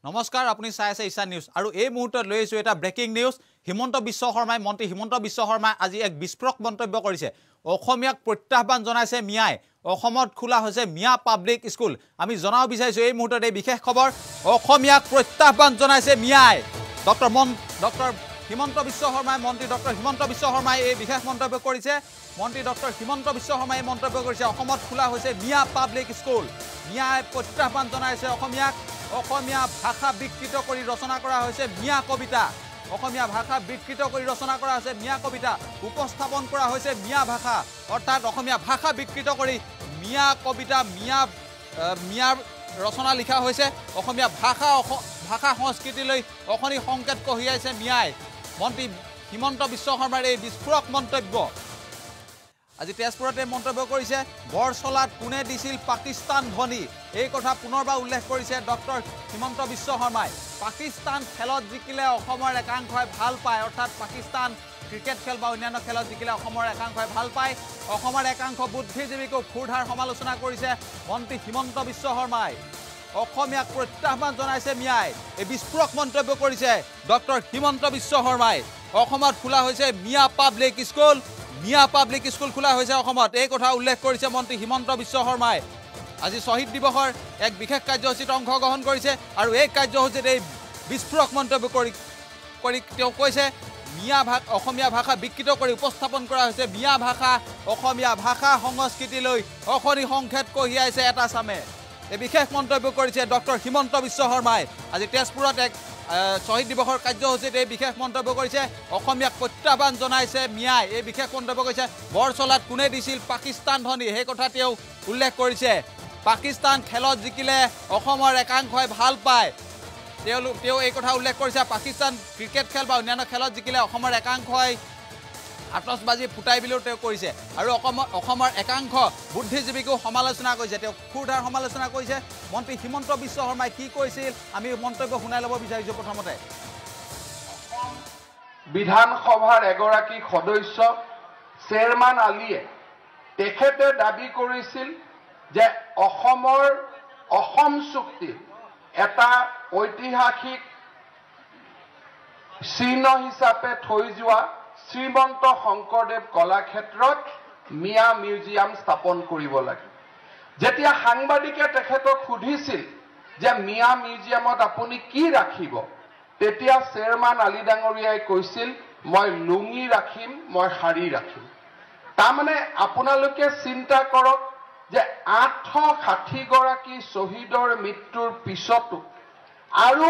নমস্কাৰ আপুনি চাই আছে ঈশান নিউজ আৰু এই মুহূৰ্তত লৈ আছো এটা ব্ৰেকিং নিউজ হিমন্ত বিশ্ব শৰ্মাই মন্ত্ৰী হিমন্ত বিশ্ব শৰ্মাই আজি এক বিস্ফোৰক মন্তব্য কৰিছে অসমীয়াক প্ৰত্যাহ্বান জনাইছে মিয়াই অসমত খোলা হৈছে মিয়া পাব্লিক স্কুল আমি জনাও বিচাৰিছো এই মুহূৰ্তত এই বিশেষ খবৰ অসমীয়াক প্ৰত্যাহ্বান জনাইছে মিয়াই ডক্টৰ হিমন্ত বিশ্ব শৰ্মাই মন্ত্ৰী ডক্টৰ হিমন্ত বিশ্ব শৰ্মাই এই বিশেষ মন্তব্য কৰিছে মন্ত্ৰী ডক্টৰ হিমন্ত বিশ্ব শৰ্মাই মন্তব্য কৰিছে অসমত খোলা হৈছে মিয়া পাব্লিক স্কুল মিয়াই প্ৰত্যাহ্বান জনাইছে অসমীয়া ভাষা বিকৃত কৰি ৰচনা কৰা হৈছে মিয়া কবিতা অসমীয়া ভাষা বিকৃত কৰি ৰচনা কৰা হৈছে মিয়া কবিতা উপস্থাপন কৰা হৈছে মিয়া ভাষা অৰ্থাৎ অসমীয়া ভাষা বিকৃত কৰি মিয়া কবিতা মিয়া ৰচনা লিখা হৈছে অসমীয়া ভাষা সংস্কৃতিলৈ অখনি সংকেত কঢ়িয়াইছে মিয়াই মন্ত্ৰী হিমন্ত বিশ্ব শৰ্মাৰ এই বিস্ফোৰক মন্তব্য আজি তেজপুৰতে মন্তব্য কৰিছে বৰচলাত কোনে দিছিল পাকিস্তান ধ্বনি এই কথা পুনৰবাৰ উল্লেখ কৰিছে ডক্টৰ হিমন্ত বিশ্ব শৰ্মাই পাকিস্তান খেলত জিকিলে অসমৰ একাংশই ভাল পায় অৰ্থাৎ পাকিস্তান ক্ৰিকেট খেল বা অন্যান্য খেলত জিকিলে অসমৰ একাংশই ভাল পায় অসমৰ একাংশ বুদ্ধিজীৱীকো খুৰধাৰ সমালোচনা কৰিছে মন্ত্ৰী হিমন্ত বিশ্ব শৰ্মাই অসমীয়াক প্ৰত্যাহ্বান জনাইছে মিয়াই এই বিস্ফোৰক মন্তব্য কৰিছে ডক্টৰ হিমন্ত বিশ্ব শৰ্মাই অসমত খোলা হৈছে মিয়া পাব্লিক স্কুল খোলা হৈছে অসমত এই কথা উল্লেখ কৰিছে মন্ত্ৰী হিমন্ত বিশ্ব শৰ্মাই আজি শহীদ দিৱসৰ এক বিশেষ কাৰ্যসূচীত অংশগ্ৰহণ কৰিছে আৰু এই কাৰ্যসূচীত এই বিস্ফোৰক মন্তব্য কৰি তেওঁ কৈছে অসমীয়া ভাষা বিকৃত কৰি উপস্থাপন কৰা হৈছে মিয়া ভাষা অসমীয়া ভাষা সংস্কৃতিলৈ অখনি সংকেত কঢ়িয়াইছে এটা চামে এই বিশেষ মন্তব্য কৰিছে ডক্টৰ হিমন্ত বিশ্ব শৰ্মাই আজি তেজপুৰত এক শহীদ দিৱসৰ কাৰ্যসূচীত এই বিশেষ মন্তব্য কৰিছে অসমীয়াক প্ৰত্যাহ্বান জনাইছে মিয়াই এই বিশেষ মন্তব্য কৰিছে বৰচলাত কোনে দিছিল পাকিস্তান ধ্বনি সেই কথা তেওঁ উল্লেখ কৰিছে পাকিস্তান খেলত জিকিলে অসমৰ একাংশই ভাল পায় তেওঁ এই কথা উল্লেখ কৰিছে পাকিস্তান ক্ৰিকেট খেল বা অন্যান্য খেলত জিকিলে অসমৰ একাংশই আতচবাজি ফুটাই বুলিও তেওঁ কৰিছে আৰু অসমৰ একাংশ বুদ্ধিজীৱীকো সমালোচনা কৰিছে তেওঁ খুৰধাৰ সমালোচনা কৰিছে মন্ত্ৰী হিমন্ত বিশ্ব শৰ্মাই কি কৈছিল আমি মন্তব্য শুনাই ল'ব বিচাৰিছো প্ৰথমতে বিধানসভাৰ এগৰাকী সদস্য চেয়াৰমান আলীয়ে তেখেতে দাবী কৰিছিল যে অসম চুক্তি এটা ঐতিহাসিক চিহ্ন হিচাপে থৈ যোৱা শ্ৰীমন্ত শংকৰদেৱ কলাক্ষেত্ৰত মিয়া মিউজিয়াম স্থাপন কৰিব লাগে যেতিয়া সাংবাদিকে তেখেতক সুধিছিল যে মিয়া মিউজিয়ামত আপুনি কি ৰাখিব তেতিয়া চেয়াৰমান আলী ডাঙৰীয়াই কৈছিল মই লুঙি ৰাখিম মই শাৰী ৰাখিম তাৰমানে আপোনালোকে চিন্তা কৰক যে 860 গৰাকী শ্বহীদৰ মৃত্যুৰ পিছতো আৰু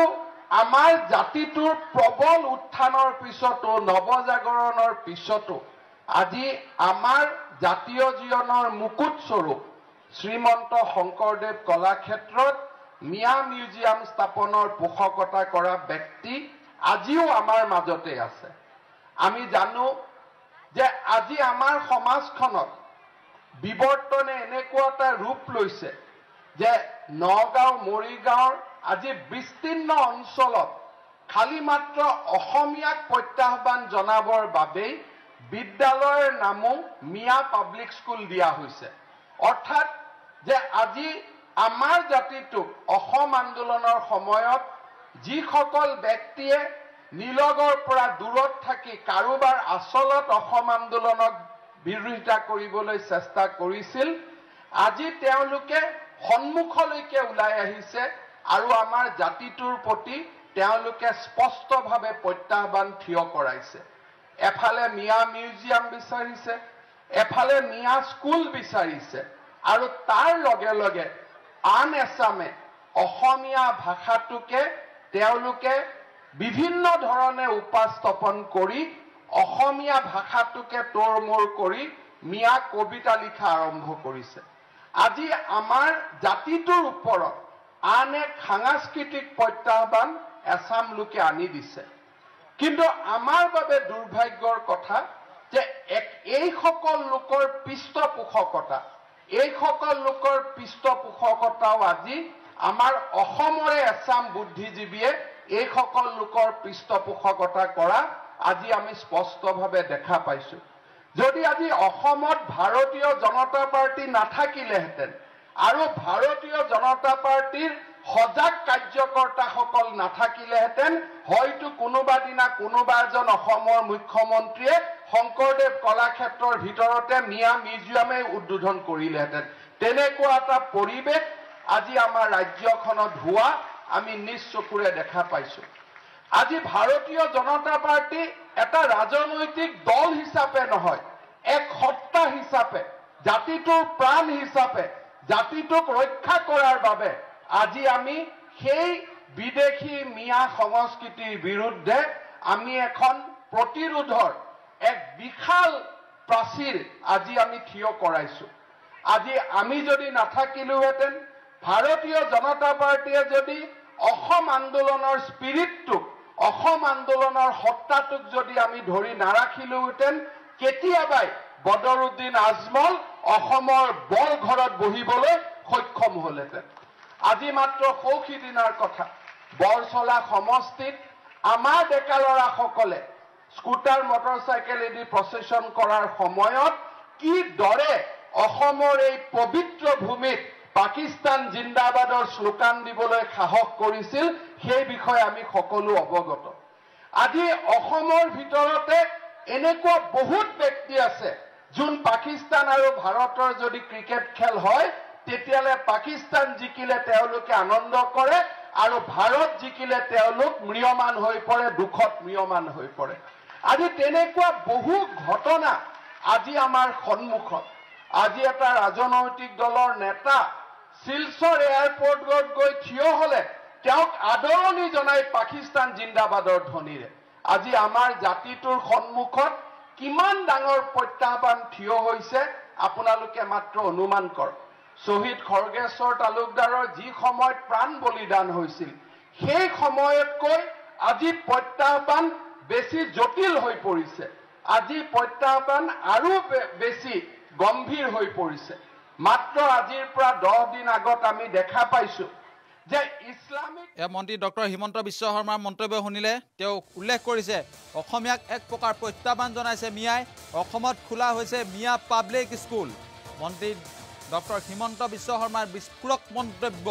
আমাৰ জাতিটোৰ প্ৰবল উত্থানৰ পিছতো নৱজাগৰণৰ পিছতো আজি আমাৰ জাতীয় জীৱনৰ মুকুট স্বৰূপ শ্ৰীমন্ত শংকৰদেৱ কলাক্ষেত্ৰত মিয়া মিউজিয়াম স্থাপনৰ পোষকতা কৰা ব্যক্তি আজিও আমাৰ মাজতে আছে আমি জানো যে আজি আমাৰ সমাজখনত বিবৰ্তনে এনেকুৱা এটা ৰূপ লৈছে যে নগাঁও মৰিগাঁৱৰ আজি বিস্তীৰ্ণ অঞ্চলত খালি মাত্ৰ অসমীয়াক প্ৰত্যাহ্বান জনাবৰ বাবে বিদ্যালয়ৰ নামো মিয়া পাব্লিক স্কুল দিয়া হৈছে অৰ্থাৎ যে আজি আমাৰ জাতিটোক অসম আন্দোলনৰ সময়ত যিসকল ব্যক্তিয়ে নিলগৰ পৰা দূৰত থাকি কাৰোবাৰ আচলত অসম আন্দোলনক বিৰোধিতা কৰিবলৈ চেষ্টা কৰিছিল আজি তেওঁলোকে সন্মুখলৈকে ওলাই আহিছে আৰু আমাৰ জাতিটোৰ প্ৰতি তেওঁলোকে স্পষ্টভাৱে প্ৰত্যাহ্বান থিয় কৰাইছে এফালে মিয়া মিউজিয়াম বিচাৰিছে এফালে মিয়া স্কুল বিচাৰিছে আৰু তাৰ লগে লগে আন এছামে অসমীয়া ভাষাটোকে তেওঁলোকে বিভিন্ন ধৰণে উপস্থাপন কৰি অসমীয়া ভাষাটোকে তোৰমোৰ কৰি মিয়া কবিতা লিখা আৰম্ভ কৰিছে আজি আমাৰ জাতিটোৰ ওপৰত আন এক সাংস্কৃতিক প্ৰত্যাহ্বান এছাম লোকে আনি দিছে কিন্তু আমাৰ বাবে দুৰ্ভাগ্যৰ কথা যে এইসকল লোকৰ পৃষ্ঠপোষকতাও আজি আমাৰ অসমৰে এছাম বুদ্ধিজীৱীয়ে এইসকল লোকৰ পৃষ্ঠপোষকতা কৰা আজি আমি স্পষ্টভাৱে দেখা পাইছো যদি আজি অসমত ভাৰতীয় জনতা পাৰ্টি নাথাকিলেহেঁতেন আৰু ভাৰতীয় জনতা পাৰ্টিৰ সজাগ কাৰ্যকৰ্তাসকল নাথাকিলেহেঁতেন হয়তো কোনোবা দিনা কোনোবা এজন অসমৰ মুখ্যমন্ত্ৰীয়ে শংকৰদেৱ কলাক্ষেত্ৰৰ ভিতৰতে মিয়া মিউজিয়ামে উদ্বোধন কৰিলেহেঁতেন। তেনেকুৱা এটা পৰিৱেশ আজি আমাৰ ৰাজ্যখনত হোৱা আমি নিজ চকুৰে দেখা পাইছো। আজি ভাৰতীয় জনতা পাৰ্টি এটা ৰাজনৈতিক দল হিচাপে নহয়, এক সত্তা হিচাপে, জাতিটোৰ প্ৰাণ হিচাপে, জাতিটোক ৰক্ষা কৰাৰ বাবে আজি আমি সেই বিদেশী মিয়া সংস্কৃতিৰ বিৰুদ্ধে আমি এখন প্ৰতিৰোধৰ এক বিশাল প্ৰাচীৰ আজি আমি থিয় কৰাইছো। আজি আমি যদি নাথাকিলোহেঁতেন, ভাৰতীয় জনতা পাৰ্টিয়ে যদি অসম আন্দোলনৰ স্পিৰিটটোক, অসম আন্দোলনৰ সত্তাটোক যদি আমি ধৰি নাৰাখিলোহেঁতেন, কেতিয়াবাই বদৰুদ্দিন আজমল অসমৰ বৰ ঘৰত বহিবলৈ সক্ষম হ'লহেঁতেন। আজি মাত্ৰ সৌখি দিনাৰ কথা, বৰচলা সমষ্টিত আমাৰ ডেকা ল'ৰাসকলে স্কুটাৰ মটৰচাইকেলেদি প্ৰচেছন কৰাৰ সময়ত কিদৰে অসমৰ এই পবিত্ৰ ভূমিত পাকিস্তান জিন্দাবাদৰ শ্লোগান দিবলৈ সাহস কৰিছিল সেই বিষয়ে আমি সকলো অৱগত। আজি অসমৰ ভিতৰতে এনেকুৱা বহুত ব্যক্তি আছে যোন পাকিস্তান আৰু ভাৰতৰ যদি ক্ৰিকেট খেল হয় তেতিয়ালে পাকিস্তান জিকিলে তেওঁলোকে আনন্দ কৰে আৰু ভাৰত জিকিলে তেওঁলোক ম্ৰিয়মান হৈ পৰে, দুখত ম্ৰিয়মান হৈ পৰে। আজি তেনেকুৱা বহু ঘটনা আজি আমাৰ সন্মুখত। আজি এটা ৰাজনৈতিক দলৰ নেতা শিলচৰ এয়াৰপৰ্টত গৈ থিয় হলে তেওঁক আদৰণি জনাই পাকিস্তান জিন্দাবাদৰ ধ্বনিৰে। আজি আমাৰ জাতিটোৰ সন্মুখত কিমান ডাঙৰ প্ৰত্যাহ্বান থিয় হৈছে আপোনালোকে মাত্ৰ অনুমান কৰক। শ্বহীদ খৰ্গেশ্বৰ তালুকদাৰৰ যি সময়ত প্ৰাণ বলিদান হৈছিল সেই সময়তকৈ আজি প্ৰত্যাহ্বান বেছি জটিল হৈ পৰিছে। আজি প্ৰত্যাহ্বান আৰু বেছি গম্ভীৰ হৈ পৰিছে। মাত্ৰ আজিৰ পৰা 10 দিন আগত আমি দেখা পাইছো যে ইছলামিক মন্ত্ৰী ডক্টৰ হিমন্ত বিশ্ব শৰ্মাৰ মন্তব্য শুনিলে তেওঁ উল্লেখ কৰিছে অসমীয়াক এক প্ৰকাৰ প্ৰত্যাহ্বান জনাইছে মিয়াই। অসমত খোলা হৈছে মিয়া পাব্লিক স্কুল। মন্ত্ৰী ডক্টৰ হিমন্ত বিশ্ব শৰ্মাৰ বিস্ফোৰক মন্তব্য।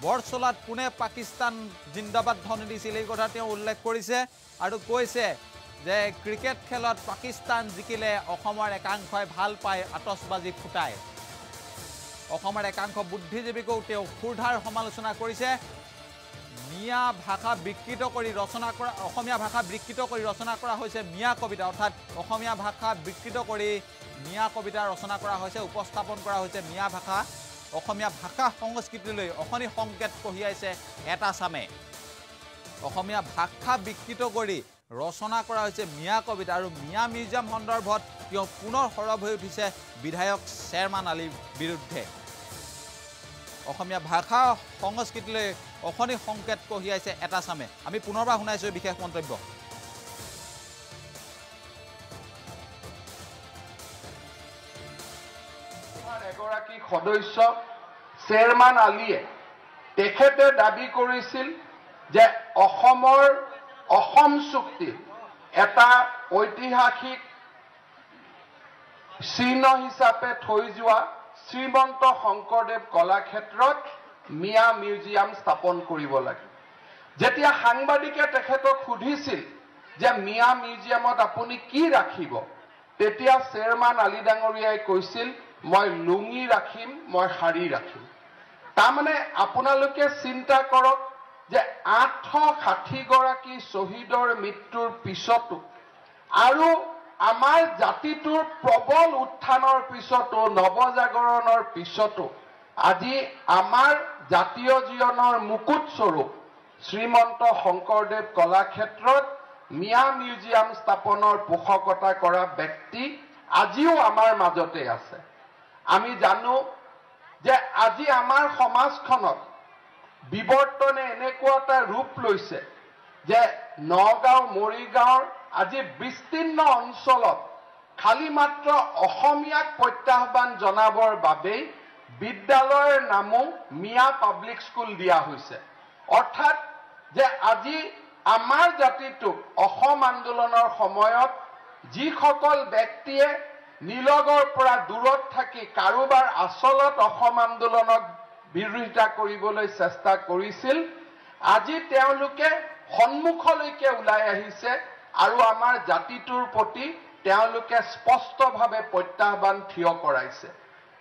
বৰচলাত কোনে পাকিস্তান জিন্দাবাদ ধ্বনি দিছিল এই কথা তেওঁ উল্লেখ কৰিছে আৰু কৈছে যে ক্ৰিকেট খেলত পাকিস্তান জিকিলে অসমৰ একাংশই ভাল পায় আতচবাজি ফুটায়। অসমৰ একাংশ বুদ্ধিজীৱীকো তেওঁ ক্ষুৰধাৰ সমালোচনা কৰিছে। মিয়া ভাষা বিকৃত কৰি ৰচনা কৰা, অসমীয়া ভাষা বিকৃত কৰি ৰচনা কৰা হৈছে মিয়া কবিতা, অৰ্থাৎ অসমীয়া ভাষা বিকৃত কৰি মিয়া কবিতা ৰচনা কৰা হৈছে, উপস্থাপন কৰা হৈছে মিয়া ভাষা। অসমীয়া ভাষা সংস্কৃতিলৈ অশনি সংকেত কঢ়িয়াইছে এটা চামে। অসমীয়া ভাষা বিকৃত কৰি ৰচনা কৰা হৈছে মিয়া কবিতা আৰু মিয়া মিউজিয়াম সন্দৰ্ভত তেওঁ পুনৰ সৰব হৈ উঠিছে বিধায়ক চেয়াৰমান আলীৰ বিৰুদ্ধে। অসমীয়া ভাষা সংস্কৃতিলৈ অশনি সংকেত কঢ়িয়াইছে এটা চামে। আমি পুনৰবাৰ শুনাইছো বিশেষ মন্তব্য। এগৰাকী সদস্য চেয়াৰমান আলীয়ে তেখেতে দাবী কৰিছিল যে অসম চুক্তি এটা ঐতিহাসিক চিহ্ন হিচাপে থৈ যোৱা শ্ৰীমন্ত শংকৰদেৱ কলাক্ষেত্ৰত মিয়া মিউজিয়াম স্থাপন কৰিব লাগে। যেতিয়া সাংবাদিকে তেখেতক সুধিছিল যে মিয়া মিউজিয়ামত আপুনি কি ৰাখিব, তেতিয়া চেয়াৰমান আলী ডাঙৰীয়াই কৈছিল মই লুঙি ৰাখিম, মই শাৰী ৰাখিম। তাৰমানে আপোনালোকে চিন্তা কৰক যে 860 গৰাকী শ্বহীদৰ মৃত্যুৰ পিছতো আৰু আমাৰ জাতিটোৰ প্ৰবল উত্থানৰ পিছতো, নৱজাগৰণৰ পিছতো আজি আমাৰ জাতীয় জীৱনৰ মুকুট স্বৰূপ শ্ৰীমন্ত শংকৰদেৱ কলাক্ষেত্ৰত মিয়া মিউজিয়াম স্থাপনৰ পোষকতা কৰা ব্যক্তি আজিও আমাৰ মাজতে আছে। আমি জানো যে আজি আমাৰ সমাজখনত বিৱৰ্তনে এনেকুৱা এটা ৰূপ লৈছে যে নগাঁও, মৰিগাঁৱৰ আজি বিস্তীৰ্ণ অঞ্চলত খালি মাত্ৰ অসমীয়াক প্ৰত্যাহ্বান জনাবৰ বাবেই বিদ্যালয়ৰ নামো মিয়া পাব্লিক স্কুল দিয়া হৈছে। অৰ্থাৎ যে আজি আমাৰ জাতিটোক অসম আন্দোলনৰ সময়ত যিসকল ব্যক্তিয়ে নিলগৰ পৰা দূৰত থাকি কাৰোবাৰ আচলত অসম আন্দোলনক বিৰোধিতা কৰিবলৈ চেষ্টা কৰিছিল আজি তেওঁলোকে সন্মুখলৈকে ওলাই আহিছে আৰু আমাৰ জাতিটোৰ প্ৰতি তেওঁলোকে স্পষ্টভাৱে প্ৰত্যাহ্বান থিয় কৰাইছে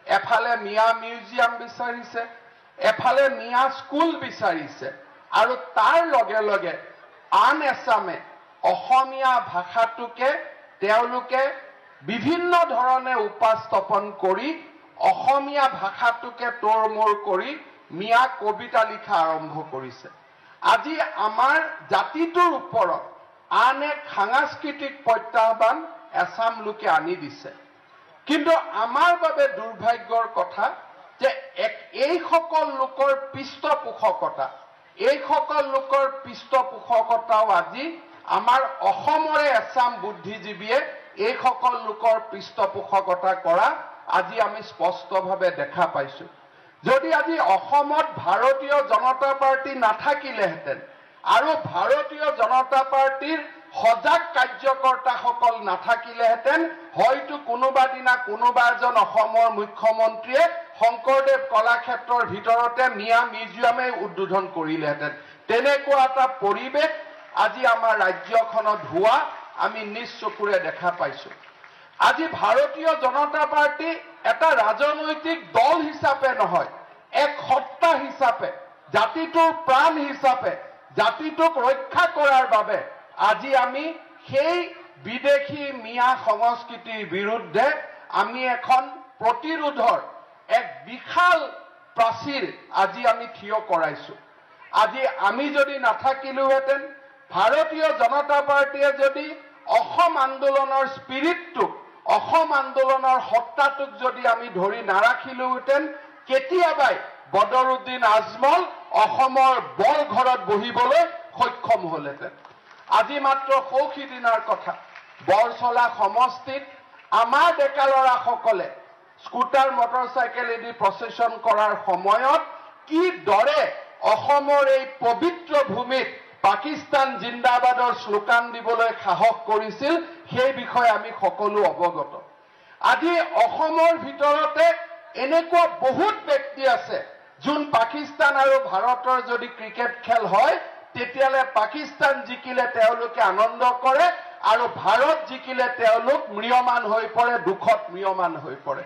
এফালে মিয়া মিউজিয়াম বিচাৰিছে এফালে মিয়া স্কুল বিচাৰিছে আৰু তাৰ লগে লগে আন এছামে অসমীয়া ভাষাটোকে তেওঁলোকে বিভিন্ন ধৰণে উপস্থাপন কৰি অসমীয়া ভাষাটোকে তোৰমোৰ কৰি মিয়া কবিতা লিখা আৰম্ভ কৰিছে আজি আমাৰ জাতিটোৰ ওপৰত আন এক সাংস্কৃতিক প্ৰত্যাহ্বান এছাম লোকে আনি দিছে কিন্তু আমাৰ বাবে দুৰ্ভাগ্যৰ কথা যে এইসকল লোকৰ পৃষ্ঠপোষকতাও আজি আমাৰ অসমৰে এছাম বুদ্ধিজীৱীয়ে এইসকল লোকৰ পৃষ্ঠপোষকতা কৰা আজি আমি স্পষ্টভাৱে দেখা পাইছো যদি আজি অসমত ভাৰতীয় জনতা পাৰ্টি নাথাকিলেহেঁতেন আৰু ভাৰতীয় জনতা পাৰ্টিৰ সজাগ কাৰ্যকৰ্তাসকল নাথাকিলেহেঁতেন হয়তো কোনোবা দিনা কোনোবা এজন অসমৰ মুখ্যমন্ত্ৰীয়ে শংকৰদেৱ কলাক্ষেত্ৰৰ ভিতৰতে মিয়া মিউজিয়ামে উদ্বোধন কৰিলেহেঁতেন তেনেকুৱা এটা পৰিৱেশ আজি আমাৰ ৰাজ্যখনত হোৱা আমি নিজ চকুৰে দেখা পাইছো আজি ভাৰতীয় জনতা পাৰ্টি এটা ৰাজনৈতিক দল হিচাপে নহয় এক সত্তা হিচাপে জাতিটোৰ প্ৰাণ হিচাপে জাতিটোক ৰক্ষা কৰাৰ বাবে আজি আমি সেই বিদেশী মিয়া সংস্কৃতিৰ বিৰুদ্ধে আমি এখন প্ৰতিৰোধৰ এক বিশাল প্ৰাচীৰ আজি আমি থিয় কৰাইছো আজি আমি যদি নাথাকিলোহেঁতেন ভাৰতীয় জনতা পাৰ্টিয়ে যদি অসম আন্দোলনৰ স্পিৰিটটোক অসম আন্দোলনৰ সত্তাটোক যদি আমি ধৰি নাৰাখিলোহেঁতেন কেতিয়াবাই বদৰুদ্দিন আজমল অসমৰ বল ঘৰত বহিবলৈ সক্ষম হ'লহেঁতেন আজি মাত্ৰ সৌখিদিনাৰ কথা বৰচলা সমষ্টিত আমাৰ ডেকা ল'ৰাসকলে স্কুটাৰ মটৰচাইকেলেদি প্ৰচেছন কৰাৰ সময়ত কি দৰে অসমৰ এই পবিত্ৰ ভূমিত পাকিস্তান জিন্দাবাদৰ শ্লোগান দিবলৈ সাহস কৰিছিল সেই বিষয়ে আমি সকলো অৱগত আজি অসমৰ ভিতৰতে এনেকুৱা বহুত ব্যক্তি আছে যোন পাকিস্তান আৰু ভাৰতৰ যদি ক্ৰিকেট খেল হয় তেতিয়ালে পাকিস্তান জিকিলে তেওঁলোকে আনন্দ কৰে আৰু ভাৰত জিকিলে তেওঁলোক ম্ৰিয়মান হৈ পৰে দুখত ম্ৰিয়মান হৈ পৰে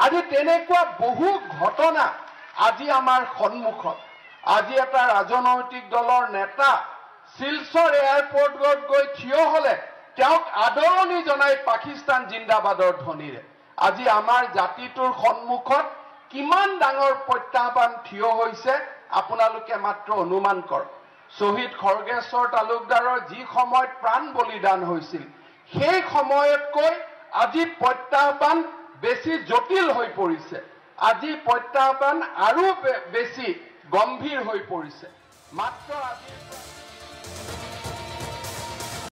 আজি তেনেকুৱা বহু ঘটনা আজি আমাৰ সন্মুখত আজি এটা ৰাজনৈতিক দলৰ নেতা শিলচৰ এয়াৰপৰ্টত গৈ থিয় হলে তেওঁক আদৰণি জনাই পাকিস্তান জিন্দাবাদৰ ধ্বনিৰে আজি আমাৰ জাতিটোৰ সন্মুখত কিমান ডাঙৰ প্ৰত্যাহ্বান থিয় হৈছে আপোনালোকে মাত্ৰ অনুমান কৰক শহীদ খৰ্গেশ্বৰ তালুকদাৰৰ যি সময়ত প্ৰাণ বলিদান হৈছিল সেই সময়তকৈ আজি প্ৰত্যাহ্বান বেছি জটিল হৈ পৰিছে আজি প্ৰত্যাহ্বান আৰু বেছি গম্ভীৰ হৈ পৰিছে মাত্ৰ আজি